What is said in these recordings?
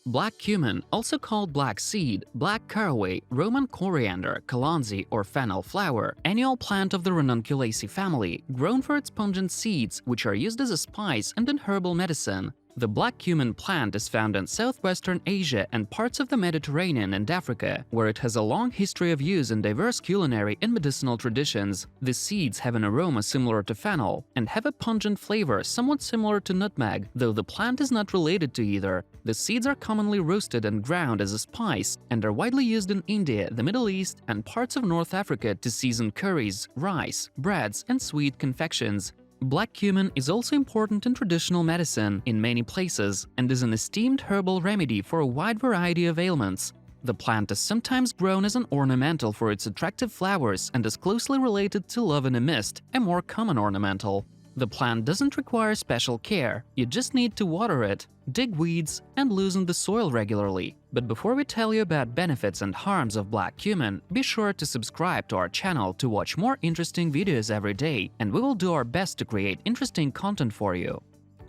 Black cumin, also called black seed, black caraway, Roman coriander, calonzi, or fennel flower, annual plant of the Ranunculaceae family, grown for its pungent seeds, which are used as a spice and in herbal medicine. The black cumin plant is found in southwestern Asia and parts of the Mediterranean and Africa, where it has a long history of use in diverse culinary and medicinal traditions. The seeds have an aroma similar to fennel and have a pungent flavor somewhat similar to nutmeg, though the plant is not related to either. The seeds are commonly roasted and ground as a spice and are widely used in India, the Middle East, and parts of North Africa to season curries, rice, breads, and sweet confections. Black cumin is also important in traditional medicine in many places and is an esteemed herbal remedy for a wide variety of ailments. The plant is sometimes grown as an ornamental for its attractive flowers and is closely related to love in a mist, a more common ornamental. The plant doesn't require special care, you just need to water it, dig weeds, and loosen the soil regularly. But before we tell you about benefits and harms of black cumin, be sure to subscribe to our channel to watch more interesting videos every day, and we will do our best to create interesting content for you.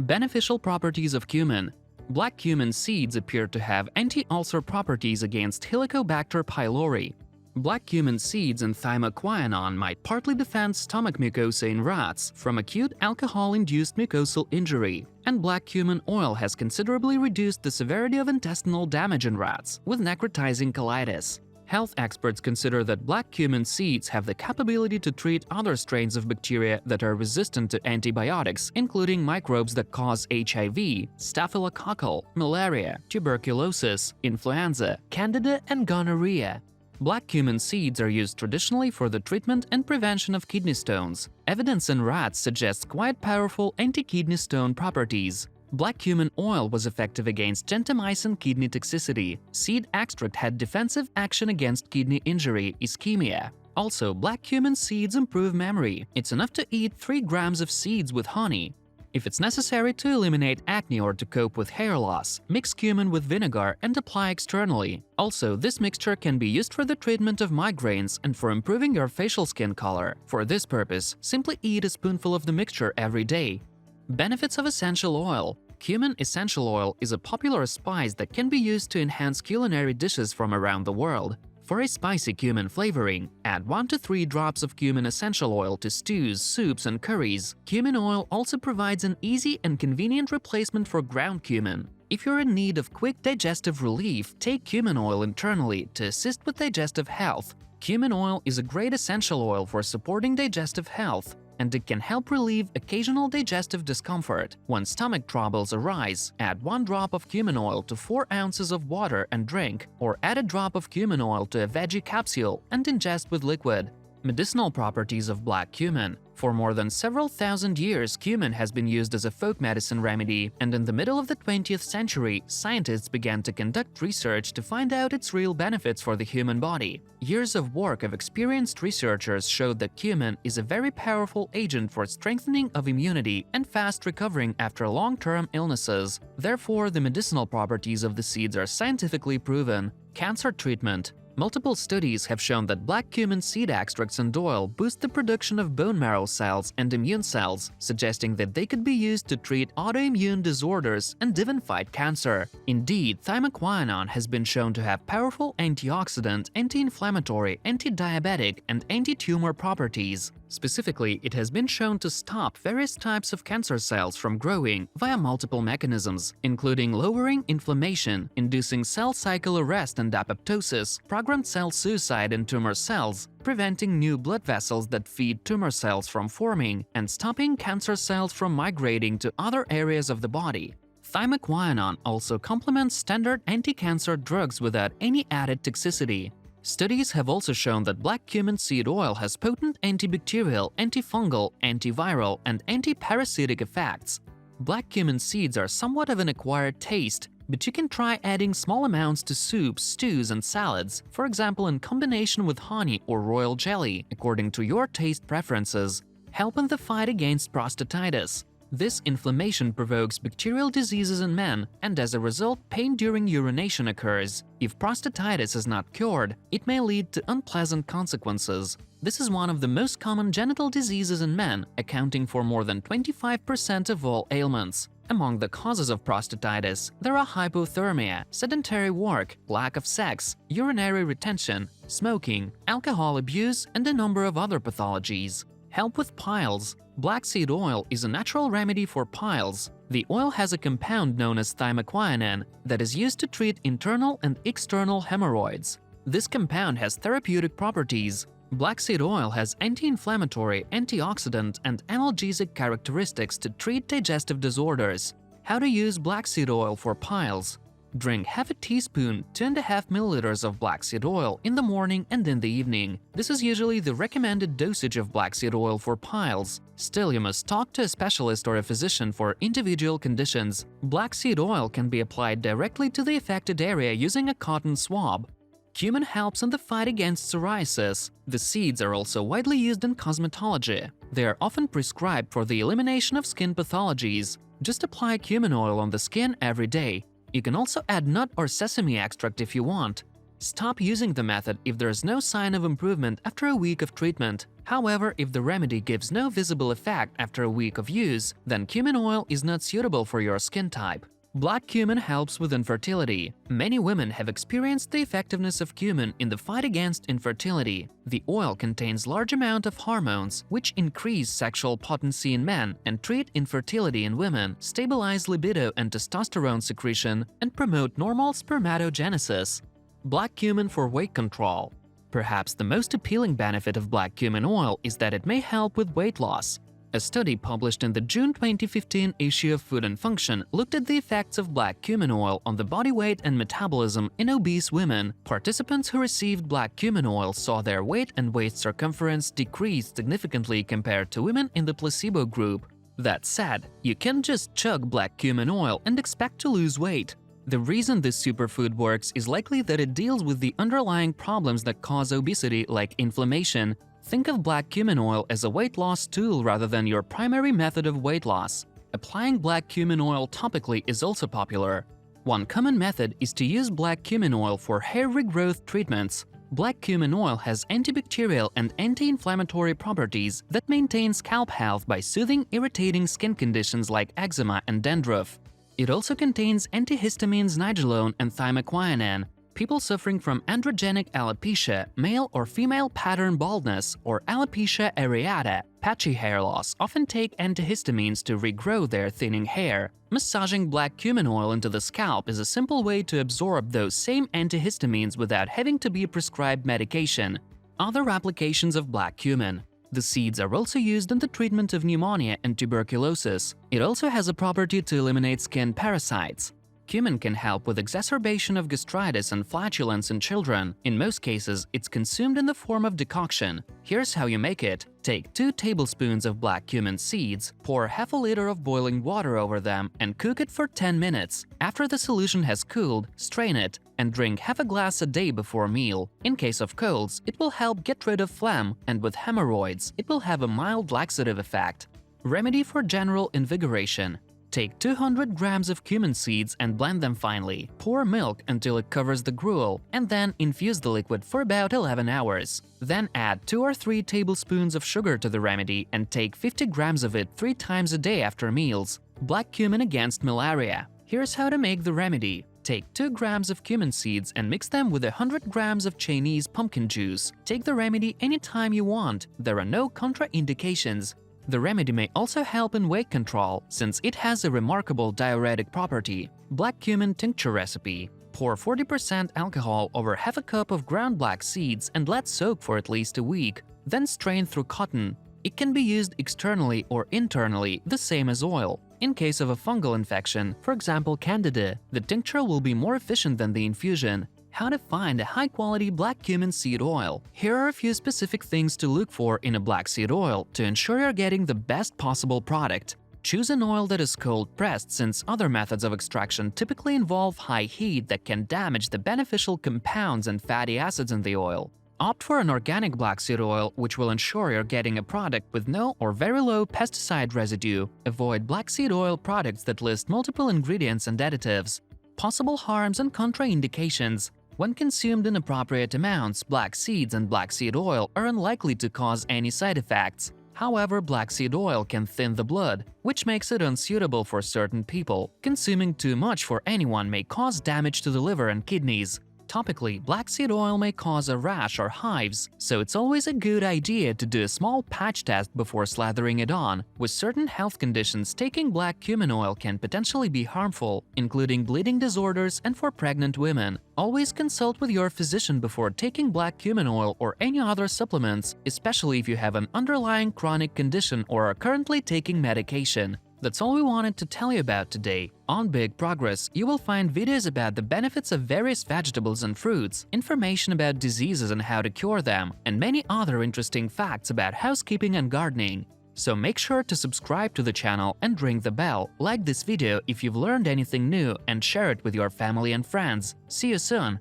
Beneficial properties of cumin. Black cumin seeds appear to have anti-ulcer properties against Helicobacter pylori. Black cumin seeds and thymoquinone might partly defend stomach mucosa in rats from acute alcohol-induced mucosal injury, and black cumin oil has considerably reduced the severity of intestinal damage in rats with necrotizing colitis. Health experts consider that black cumin seeds have the capability to treat other strains of bacteria that are resistant to antibiotics, including microbes that cause HIV, staphylococcal, malaria, tuberculosis, influenza, candida, and gonorrhea. Black cumin seeds are used traditionally for the treatment and prevention of kidney stones. Evidence in rats suggests quite powerful anti-kidney stone properties. Black cumin oil was effective against gentamicin kidney toxicity. Seed extract had defensive action against kidney injury, ischemia. Also, black cumin seeds improve memory. It's enough to eat 3 grams of seeds with honey. If it's necessary to eliminate acne or to cope with hair loss, mix cumin with vinegar and apply externally. Also, this mixture can be used for the treatment of migraines and for improving your facial skin color. For this purpose, simply eat a spoonful of the mixture every day. Benefits of essential oil. Cumin essential oil is a popular spice that can be used to enhance culinary dishes from around the world. For a spicy cumin flavoring, add 1 to 3 drops of cumin essential oil to stews, soups, and curries. Cumin oil also provides an easy and convenient replacement for ground cumin. If you're in need of quick digestive relief, take cumin oil internally to assist with digestive health. Cumin oil is a great essential oil for supporting digestive health, and it can help relieve occasional digestive discomfort. When stomach troubles arise, add 1 drop of cumin oil to 4 ounces of water and drink, or add a drop of cumin oil to a veggie capsule and ingest with liquid. Medicinal properties of black cumin. For more than several thousand years, cumin has been used as a folk medicine remedy, and in the middle of the 20th century, scientists began to conduct research to find out its real benefits for the human body. Years of work of experienced researchers showed that cumin is a very powerful agent for strengthening of immunity and fast recovering after long-term illnesses. Therefore, the medicinal properties of the seeds are scientifically proven. Cancer treatment. Multiple studies have shown that black cumin seed extracts and oil boost the production of bone marrow cells and immune cells, suggesting that they could be used to treat autoimmune disorders and even fight cancer. Indeed, thymoquinone has been shown to have powerful antioxidant, anti-inflammatory, anti-diabetic, and anti-tumor properties. Specifically, it has been shown to stop various types of cancer cells from growing via multiple mechanisms, including lowering inflammation, inducing cell cycle arrest and apoptosis, programmed cell suicide in tumor cells, preventing new blood vessels that feed tumor cells from forming, and stopping cancer cells from migrating to other areas of the body. Thymoquinone also complements standard anti-cancer drugs without any added toxicity. Studies have also shown that black cumin seed oil has potent antibacterial, antifungal, antiviral, and antiparasitic effects. Black cumin seeds are somewhat of an acquired taste, but you can try adding small amounts to soups, stews, and salads, for example in combination with honey or royal jelly, according to your taste preferences. Help in the fight against prostatitis. This inflammation provokes bacterial diseases in men, and as a result, pain during urination occurs. If prostatitis is not cured, it may lead to unpleasant consequences. This is one of the most common genital diseases in men, accounting for more than 25% of all ailments. Among the causes of prostatitis, there are hypothermia, sedentary work, lack of sex, urinary retention, smoking, alcohol abuse, and a number of other pathologies. Help with piles. Black seed oil is a natural remedy for piles. The oil has a compound known as thymoquinone that is used to treat internal and external hemorrhoids. This compound has therapeutic properties. Black seed oil has anti-inflammatory, antioxidant, and analgesic characteristics to treat digestive disorders. How to use black seed oil for piles. Drink half a teaspoon, 2.5 milliliters of black seed oil in the morning and in the evening. This is usually the recommended dosage of black seed oil for piles. Still, you must talk to a specialist or a physician for individual conditions. Black seed oil can be applied directly to the affected area using a cotton swab. Cumin helps in the fight against psoriasis. The seeds are also widely used in cosmetology. They are often prescribed for the elimination of skin pathologies. Just apply cumin oil on the skin every day. You can also add nut or sesame extract if you want. Stop using the method if there is no sign of improvement after a week of treatment. However, if the remedy gives no visible effect after a week of use, then cumin oil is not suitable for your skin type. Black cumin helps with infertility. Many women have experienced the effectiveness of cumin in the fight against infertility. The oil contains large amount of hormones, which increase sexual potency in men and treat infertility in women, stabilize libido and testosterone secretion, and promote normal spermatogenesis. Black cumin for weight control. Perhaps the most appealing benefit of black cumin oil is that it may help with weight loss. A study published in the June 2015 issue of Food and Function looked at the effects of black cumin oil on the body weight and metabolism in obese women. Participants who received black cumin oil saw their weight and waist circumference decrease significantly compared to women in the placebo group. That said, you can't just chug black cumin oil and expect to lose weight. The reason this superfood works is likely that it deals with the underlying problems that cause obesity, like inflammation. Think of black cumin oil as a weight loss tool rather than your primary method of weight loss. Applying black cumin oil topically is also popular. One common method is to use black cumin oil for hair regrowth treatments. Black cumin oil has antibacterial and anti-inflammatory properties that maintain scalp health by soothing irritating skin conditions like eczema and dandruff. It also contains antihistamines nigellone and thymoquinone. People suffering from androgenic alopecia, male or female pattern baldness, or alopecia areata, patchy hair loss, often take antihistamines to regrow their thinning hair. Massaging black cumin oil into the scalp is a simple way to absorb those same antihistamines without having to be prescribed medication. Other applications of black cumin. The seeds are also used in the treatment of pneumonia and tuberculosis. It also has a property to eliminate skin parasites. Cumin can help with exacerbation of gastritis and flatulence in children. In most cases, it's consumed in the form of decoction. Here's how you make it. Take 2 tablespoons of black cumin seeds, pour half a liter of boiling water over them, and cook it for 10 minutes. After the solution has cooled, strain it, and drink half a glass a day before meal. In case of colds, it will help get rid of phlegm, and with hemorrhoids, it will have a mild laxative effect. Remedy for general invigoration. Take 200 grams of cumin seeds and blend them finely. Pour milk until it covers the gruel, and then infuse the liquid for about 11 hours. Then add 2 or 3 tablespoons of sugar to the remedy and take 50 grams of it 3 times a day after meals. Black cumin against malaria. Here's how to make the remedy. Take 2 grams of cumin seeds and mix them with 100 grams of Chinese pumpkin juice. Take the remedy anytime you want. There are no contraindications. The remedy may also help in weight control, since it has a remarkable diuretic property. Black cumin tincture recipe. Pour 40% alcohol over half a cup of ground black seeds and let soak for at least a week. Then strain through cotton. It can be used externally or internally, the same as oil. In case of a fungal infection, for example candida, the tincture will be more efficient than the infusion. How to find a high-quality black cumin seed oil. Here are a few specific things to look for in a black seed oil to ensure you're getting the best possible product. Choose an oil that is cold-pressed, since other methods of extraction typically involve high heat that can damage the beneficial compounds and fatty acids in the oil. Opt for an organic black seed oil, which will ensure you're getting a product with no or very low pesticide residue. Avoid black seed oil products that list multiple ingredients and additives. Possible harms and contraindications. When consumed in appropriate amounts, black seeds and black seed oil are unlikely to cause any side effects. However, black seed oil can thin the blood, which makes it unsuitable for certain people. Consuming too much for anyone may cause damage to the liver and kidneys. Topically, black seed oil may cause a rash or hives, so it's always a good idea to do a small patch test before slathering it on. With certain health conditions, taking black cumin oil can potentially be harmful, including bleeding disorders and for pregnant women. Always consult with your physician before taking black cumin oil or any other supplements, especially if you have an underlying chronic condition or are currently taking medication. That's all we wanted to tell you about today. On Big Progress, you will find videos about the benefits of various vegetables and fruits, information about diseases and how to cure them, and many other interesting facts about housekeeping and gardening. So make sure to subscribe to the channel and ring the bell, like this video if you've learned anything new, and share it with your family and friends. See you soon!